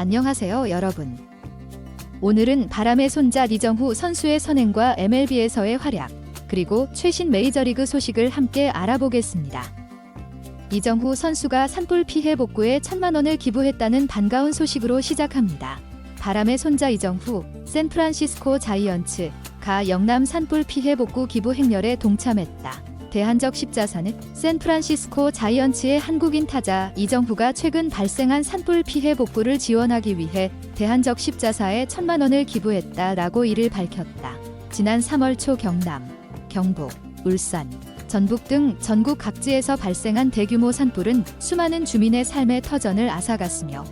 안녕하세요, 여러분. 오늘은 바람의 손자 이정후 선수의 선행과 MLB에서의 활약, 그리고 최신 메이저리그 소식을 함께 알아보겠습니다. 이정후 선수가 산불 피해 복구에 1,000만 원을 기부했다는 반가운 소식으로 시작합니다. 바람의 손자 이정후, 샌프란시스코 자이언츠, 가 영남 산불 피해 복구 기부 행렬에 동참했다. 대한적 십자사는 샌프란시스코 자이언츠의 한국인 타자 이정후가 최근 발생한 산불 피해 복구를 지원하기 위해 대한적 십자사에 1,000만 원을 기부했다라고 이를 밝혔다. 지난 3월 초 경남, 경북, 울산, 전북 등 전국 각지에서 발생한 대규모 산불은 수많은 주민의 삶의 터전을 앗아갔으며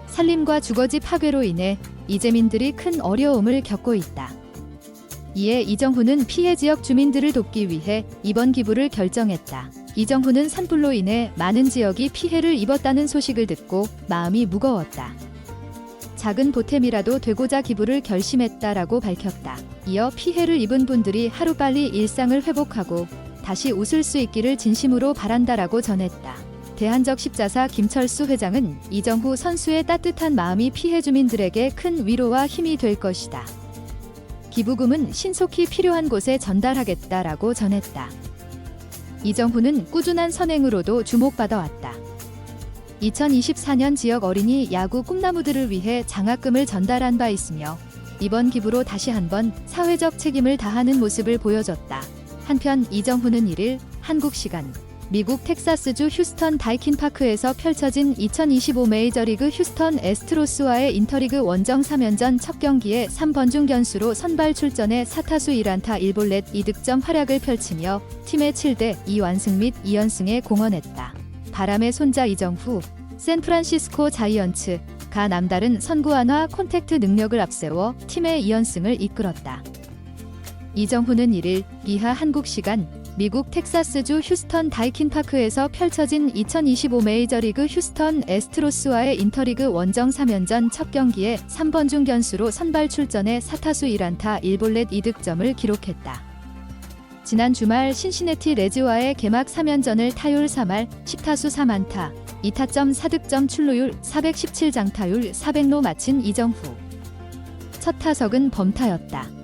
산림과 주거지 파괴로 인해 이재민들이 큰 어려움을 겪고 있다. 이에 이정후는 피해 지역 주민들을 돕기 위해 이번 기부를 결정했다. 이정후는 산불로 인해 많은 지역이 피해를 입었다는 소식을 듣고 마음이 무거웠다. 작은 보탬이라도 되고자 기부를 결심했다라고 밝혔다. 이어 피해를 입은 분들이 하루빨리 일상을 회복하고 다시 웃을 수 있기를 진심으로 바란다라고 전했다. 대한적 십자사 김철수 회장은 이정후 선수의 따뜻한 마음이 피해 주민들에게 큰 위로와 힘이 될 것이다. 기부금은 신속히 필요한 곳에 전달하겠다라고 전했다. 이정후는 꾸준한 선행으로도 주목받아왔다. 2024년 지역 어린이 야구 꿈나무들을 위해 장학금을 전달한 바 있으며 이번 기부로 다시 한번 사회적 책임을 다하는 모습을 보여줬다. 한편 이정후는 1일 한국 시간 미국 텍사스주 휴스턴 다이킨파크에서 펼쳐진 2025 메이저리그 휴스턴 애스트로스와의 인터리그 원정 3연전 첫 경기에 3번중 견수로 선발 출전해 4타수 1안타 1볼넷 2득점 활약을 펼치며 팀의 7대2 완승 및 2연승에 공헌했다. 바람의 손자 이정후, 샌프란시스코 자이언츠, 가 남다른 선구안화 콘택트 능력을 앞세워 팀의 2연승을 이끌었다. 이정후는 1일 이하 한국 시간 미국 텍사스주 휴스턴 다이킨파크에서 펼쳐진 2025 메이저리그 휴스턴 애스트로스와의 인터리그 원정 3연전 첫 경기에 3번중 견수로 선발 출전해 4타수 1안타 1볼넷 2득점을 기록했다. 지난 주말 신시내티 레즈와의 개막 3연전을 타율 3할 10타수 3안타 2타점 4득점 출루율 417장타율 400로 마친 이정후. 첫 타석은 범타였다.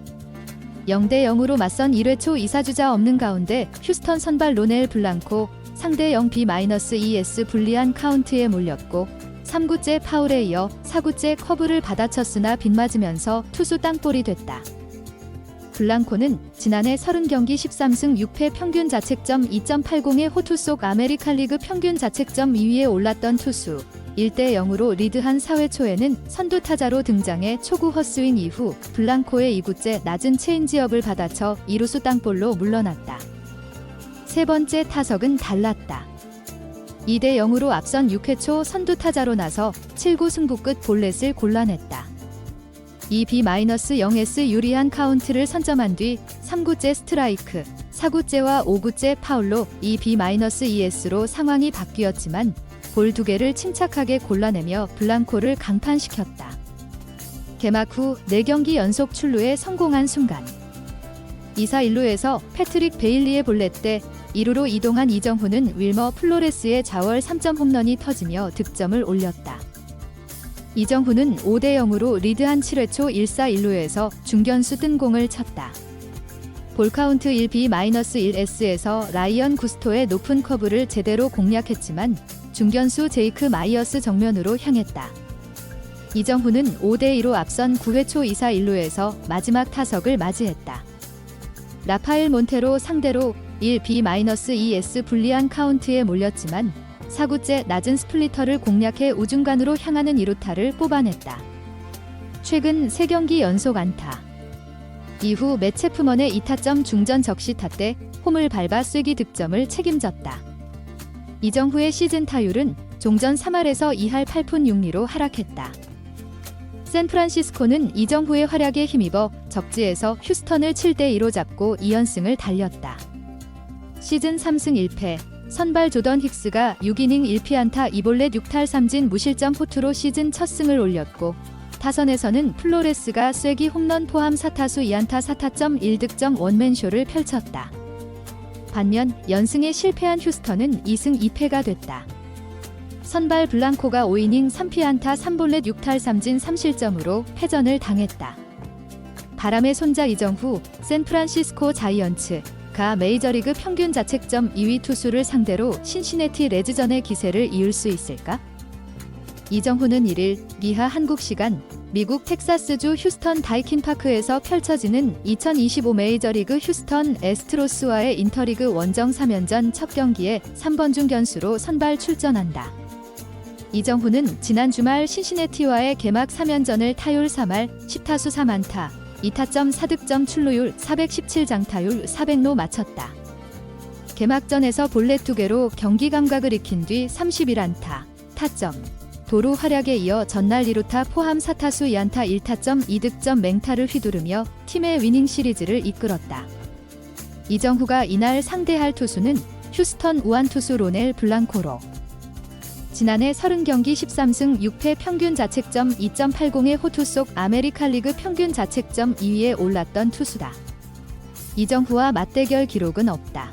0대0으로 맞선 1회 초 2사주자 없는 가운데 휴스턴 선발 로넬 블랑코 상대 0B-2S 불리한 카운트에 몰렸고 3구째 파울에 이어 4구째 커브를 받아쳤으나 빗맞으면서 투수 땅볼이 됐다. 블랑코는 지난해 30경기 13승 6패 평균 자책점 2.80의 호투 속 아메리칸 리그 평균 자책점 2위에 올랐던 투수. 1대0으로 리드한 4회 초에는 선두 타자로 등장해 초구 헛스윙 이후 블랑코의 2구째 낮은 체인지업을 받아쳐 2루수 땅볼로 물러났다. 세 번째 타석은 달랐다. 2대0으로 앞선 6회 초 선두 타자로 나서 7구 승부 끝 볼넷을 골라냈다. 2B-0S 유리한 카운트를 선점한 뒤 3구째 스트라이크, 4구째와 5구째 파울로 2B-2S로 상황이 바뀌었지만 볼 2개를 침착하게 골라내며 블랑코를 강판시켰다. 개막 후 4경기 연속 출루에 성공한 순간 2사 1루에서 패트릭 베일리의 볼넷 때 2루로 이동한 이정후는 윌머 플로레스의 좌월 3점 홈런이 터지며 득점을 올렸다. 이정후는 5대0으로 리드한 7회 초 1사 1루에서 중견수 뜬 공을 쳤다. 볼카운트 1B-1S에서 라이언 구스토의 높은 커브를 제대로 공략했지만 중견수 제이크 마이어스 정면으로 향했다. 이정후는 5대2로 앞선 9회 초 2사 1루에서 마지막 타석을 맞이했다. 라파엘 몬테로 상대로 1B-2S 불리한 카운트에 몰렸지만 4구째 낮은 스플리터를 공략해 우중간으로 향하는 2루타를 뽑아냈다. 최근 3경기 연속 안타. 이후 맷 체프먼의 2타점 중전 적시타 때 홈을 밟아 쐐기 득점을 책임졌다. 이정후의 시즌 타율은 종전 3할에서 2할 8푼 6리로 하락했다. 샌프란시스코는 이정후의 활약에 힘입어 적지에서 휴스턴을 7대2로 잡고 2연승을 달렸다. 시즌 3승 1패, 선발 조던 힉스가 6이닝 1피안타 2볼넷 6탈 3진 무실점 호투로 시즌 첫 승을 올렸고 타선에서는 플로레스가 쐐기 홈런 포함 4타수 2안타 4타점 1득점 원맨쇼를 펼쳤다. 반면 연승에 실패한 휴스턴은 2승 2패가 됐다. 선발 블랑코가 5이닝 3피안타 3볼넷 6탈 3진 3실점으로 패전을 당했다. 바람의 손자 이정후, 샌프란시스코 자이언츠가 메이저리그 평균 자책점 2위 투수를 상대로 신시내티 레즈전의 기세를 이을 수 있을까? 이정후는 1일 미하 한국 시간 미국 텍사스주 휴스턴 다이킨파크에서 펼쳐지는 2025 메이저리그 휴스턴 애스트로스와의 인터리그 원정 3연전 첫 경기에 3번 중 견수로 선발 출전한다. 이정후는 지난 주말 신시내티와의 개막 3연전을 타율 3할 10타수 4안타 2타점 4득점 출루율 417장타율 400로 마쳤다. 개막전에서 볼넷 2개로 경기 감각을 익힌 뒤 31안타, 타점, 도루 활약에 이어 전날 2루타 포함 4타수 2안타 1타점 2득점 맹타를 휘두르며 팀의 위닝 시리즈를 이끌었다. 이정후가 이날 상대할 투수는 휴스턴 우완 투수 로넬 블랑코로 지난해 30경기 13승 6패 평균 자책점 2.80의 호투 속 아메리칸 리그 평균 자책점 2위에 올랐던 투수다. 이정후와 맞대결 기록은 없다.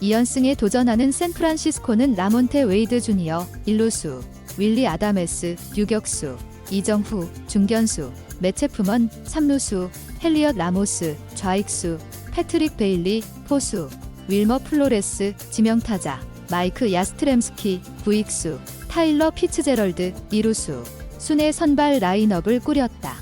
2연승에 도전하는 샌프란시스코는 라몬테 웨이드 주니어, 일루수, 윌리 아다메스, 유격수, 이정후, 중견수, 매체프먼, 3루수, 헬리엇 라모스, 좌익수, 패트릭 베일리, 포수, 윌머 플로레스, 지명타자, 마이크 야스트렘스키, 부익수, 타일러 피츠제럴드, 2루수, 순의 선발 라인업을 꾸렸다.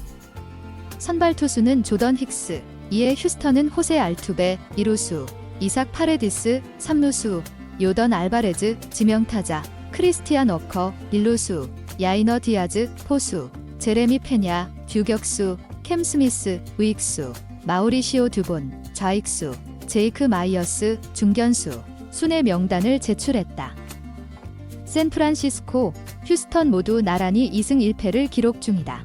선발 투수는 조던 힉스, 이에 휴스턴은 호세 알투베, 2루수, 이삭 파레디스, 3루수, 요던 알바레즈, 지명타자, 크리스티안 워커, 1루수, 야이너 디아즈, 포수, 제레미 페냐, 유격수, 캠 스미스, 우익수, 마우리시오 두본, 좌익수, 제이크 마이어스, 중견수, 순의 명단을 제출했다. 샌프란시스코, 휴스턴 모두 나란히 2승 1패를 기록 중이다.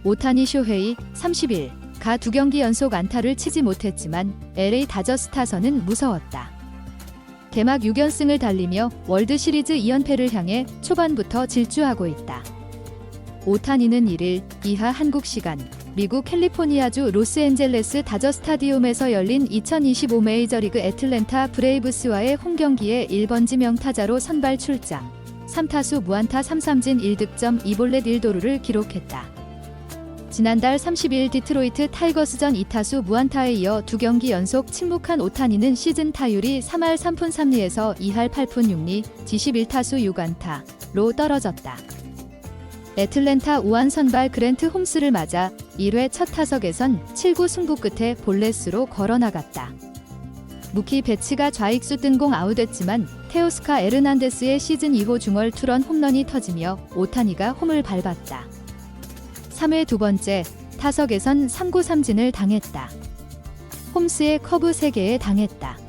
오타니 쇼헤이, 30일가 2경기 연속 안타를 치지 못했지만 LA 다저스 타선은 무서웠다. 개막 6연승을 달리며 월드시리즈 2연패를 향해 초반부터 질주하고 있다. 오타니는 1일 이하 한국 시간 미국 캘리포니아주 로스앤젤레스 다저 스타디움에서 열린 2025 메이저리그 애틀랜타 브레이브스와의 홈경기에 1번 지명타자로 선발 출장 3타수 무안타 3삼진 1득점 2볼넷 1도루를 기록했다. 지난달 30일 디트로이트 타이거스전 2타수 무안타에 이어 2경기 연속 침묵한 오타니는 시즌 타율이 3할 3푼 3리에서 2할 8푼 6리, 21타수 6안타로 떨어졌다. 애틀랜타 우완 선발 그랜트 홈스를 맞아 1회 첫 타석에선 7구 승부 끝에 볼넷으로 걸어나갔다. 무키 배치가 좌익수 뜬공 아웃됐지만 테오스카 에르난데스의 시즌 2호 중월 투런 홈런이 터지며 오타니가 홈을 밟았다. 3회 두 번째 타석에선 3구 삼진을 당했다. 홈스의 커브 3개에 당했다.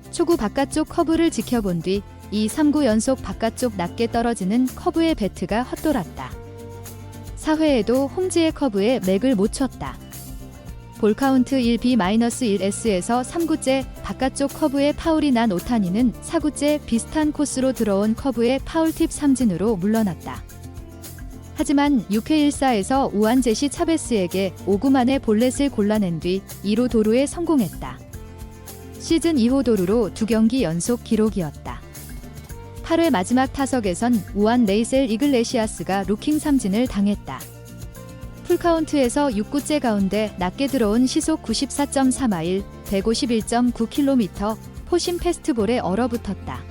초구 바깥쪽 커브를 지켜본 뒤 2, 3구 연속 바깥쪽 낮게 떨어지는 커브의 배트가 헛돌았다. 4회에도 홈즈의 커브에 맥을 못 쳤다. 볼카운트 1B-1S에서 3구째 바깥쪽 커브에 파울이 난 오타니는 4구째 비슷한 코스로 들어온 커브의 파울팁 삼진으로 물러났다. 하지만 6회 1사에서 우완 제시 차베스에게 5구 만에 볼넷을 골라낸 뒤 2루 도루에 성공했다. 시즌 2호 도루로 2경기 연속 기록이었다. 8회 마지막 타석에선 우완 레이셀 이글레시아스가 루킹 삼진을 당했다. 풀카운트에서 6구째 가운데 낮게 들어온 시속 94.4마일, 151.9km 포심 패스트볼에 얼어붙었다.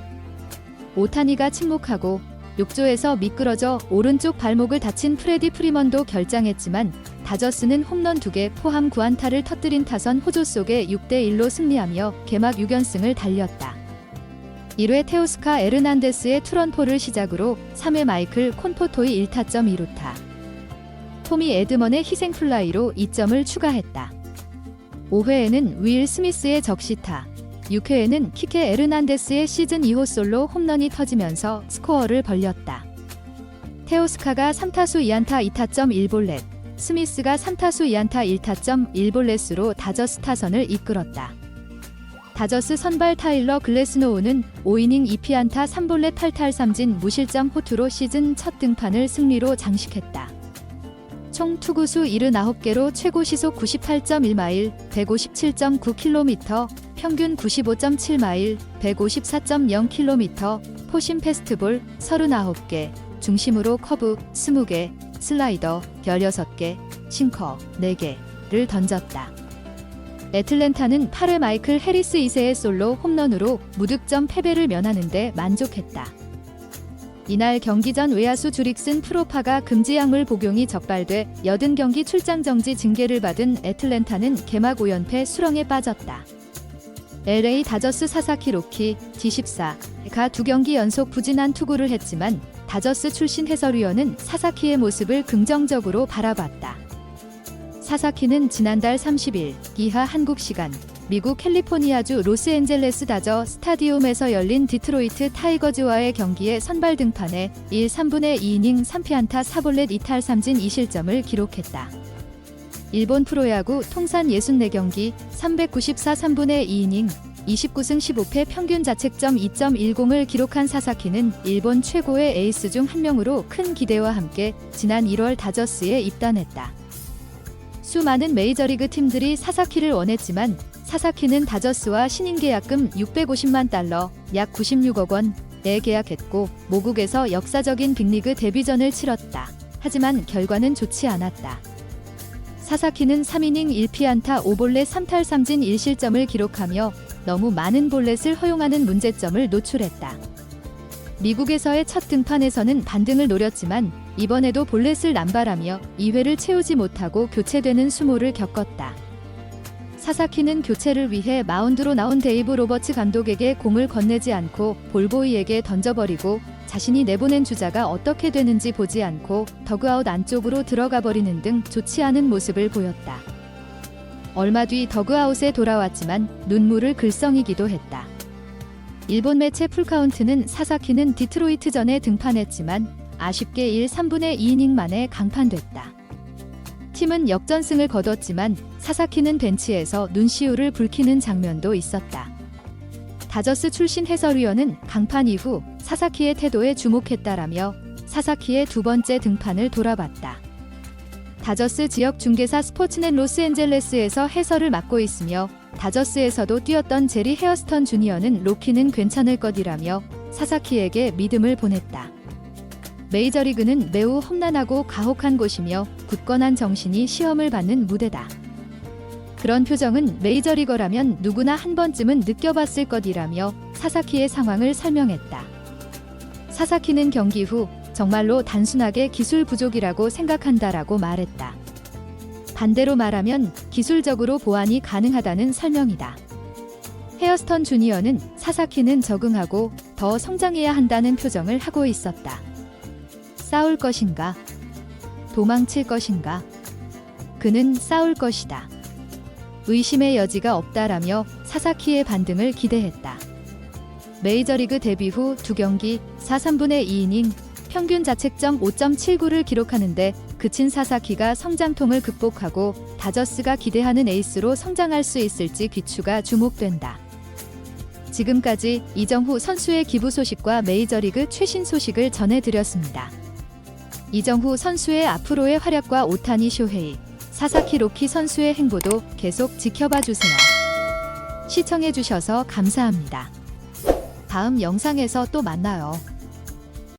오타니가 침묵하고 6조에서 미끄러져 오른쪽 발목을 다친 프레디 프리먼도 결장했지만 다저스는 홈런 2개 포함 9안타를 터뜨린 타선 호조 속에 6대1로 승리하며 개막 6연승을 달렸다. 1회 테오스카 에르난데스의 투런포를 시작으로 3회 마이클 콘포토의 1타점 2루타, 토미 에드먼의 희생플라이로 2점을 추가했다. 5회에는 윌 스미스의 적시타, 6회에는 키케 에르난데스의 시즌 2호 솔로 홈런이 터지면서 스코어를 벌렸다. 테오스카가 3타수 2안타 2타점 1볼넷, 스미스가 3타수 2안타 1타점 1볼넷으로 다저스 타선을 이끌었다. 다저스 선발 타일러 글래스노우는 5이닝 2피안타 3볼넷 8탈 3진 무실점 호투로 시즌 첫 등판을 승리로 장식했다. 총 투구수 79개로 최고 시속 98.1마일, 157.9km, 평균 95.7마일, 154.0km, 포심 패스트볼 39개, 중심으로 커브 20개, 슬라이더 16개, 싱커 4개를 던졌다. 애틀랜타는 8회 마이클 해리스 2세의 솔로 홈런으로 무득점 패배를 면하는데 만족했다. 이날 경기 전 외야수 주릭슨 프로파가 금지 약물 복용이 적발돼 80경기 출장 정지 징계를 받은 애틀랜타는 개막 5연패 수렁에 빠졌다. LA 다저스 사사키 로키 D14가 2경기 연속 부진한 투구를 했지만 다저스 출신 해설위원은 사사키의 모습을 긍정적으로 바라봤다. 사사키는 지난달 30일 이하 한국 시간 미국 캘리포니아주 로스앤젤레스 다저 스타디움에서 열린 디트로이트 타이거즈와의 경기에 선발 등판해 1, 3분의 2이닝 3피안타 4볼넷 2탈 3진 2실점을 기록했다. 일본 프로야구 통산 64경기 394 3분의 2이닝 29승 15패 평균 자책점 2.10을 기록한 사사키는 일본 최고의 에이스 중 한 명으로 큰 기대와 함께 지난 1월 다저스에 입단했다. 수많은 메이저리그 팀들이 사사키를 원했지만 사사키는 다저스와 신인 계약금 650만 달러, 약 96억 원에 계약했고 모국에서 역사적인 빅리그 데뷔전을 치렀다. 하지만 결과는 좋지 않았다. 사사키는 3이닝 1피안타 5볼넷 3탈 3진 1실점을 기록하며 너무 많은 볼넷을 허용하는 문제점을 노출했다. 미국에서의 첫 등판에서는 반등을 노렸지만 이번에도 볼넷을 남발하며 2회를 채우지 못하고 교체되는 수모를 겪었다. 사사키는 교체를 위해 마운드로 나온 데이브 로버츠 감독에게 공을 건네지 않고 볼보이에게 던져버리고 자신이 내보낸 주자가 어떻게 되는지 보지 않고 더그아웃 안쪽으로 들어가 버리는 등 좋지 않은 모습을 보였다. 얼마 뒤 더그아웃에 돌아왔지만 눈물을 글썽이기도 했다. 일본 매체 풀카운트는 사사키는 디트로이트전에 등판했지만 아쉽게 1, 3분의 2이닝 만에 강판됐다. 팀은 역전승을 거뒀지만 사사키는 벤치에서 눈시울을 붉히는 장면도 있었다. 다저스 출신 해설위원은 강판 이후 사사키의 태도에 주목했다라며 사사키의 두 번째 등판을 돌아봤다. 다저스 지역 중계사 스포츠넷 로스앤젤레스에서 해설을 맡고 있으며 다저스에서도 뛰었던 제리 헤어스턴 주니어는 로키는 괜찮을 것이라며 사사키에게 믿음을 보냈다. 메이저리그는 매우 험난하고 가혹한 곳이며 굳건한 정신이 시험을 받는 무대다. 그런 표정은 메이저리거라면 누구나 한 번쯤은 느껴봤을 것이라며 사사키의 상황을 설명했다. 사사키는 경기 후 정말로 단순하게 기술 부족이라고 생각한다라고 말했다. 반대로 말하면 기술적으로 보완이 가능하다는 설명이다. 헤어스턴 주니어는 사사키는 적응하고 더 성장해야 한다는 표정을 하고 있었다. 싸울 것인가? 도망칠 것인가? 그는 싸울 것이다. 의심의 여지가 없다라며 사사키의 반등을 기대했다. 메이저리그 데뷔 후 2경기 4, 3분의 2이닝 평균 자책점 5.79를 기록하는데 그친 사사키가 성장통을 극복하고 다저스가 기대하는 에이스로 성장할 수 있을지 귀추가 주목된다. 지금까지 이정후 선수의 기부 소식과 메이저리그 최신 소식을 전해드렸습니다. 이정후 선수의 앞으로의 활약과 오타니 쇼헤이, 사사키 로키 선수의 행보도 계속 지켜봐 주세요. 시청해주셔서 감사합니다. 다음 영상에서 또 만나요.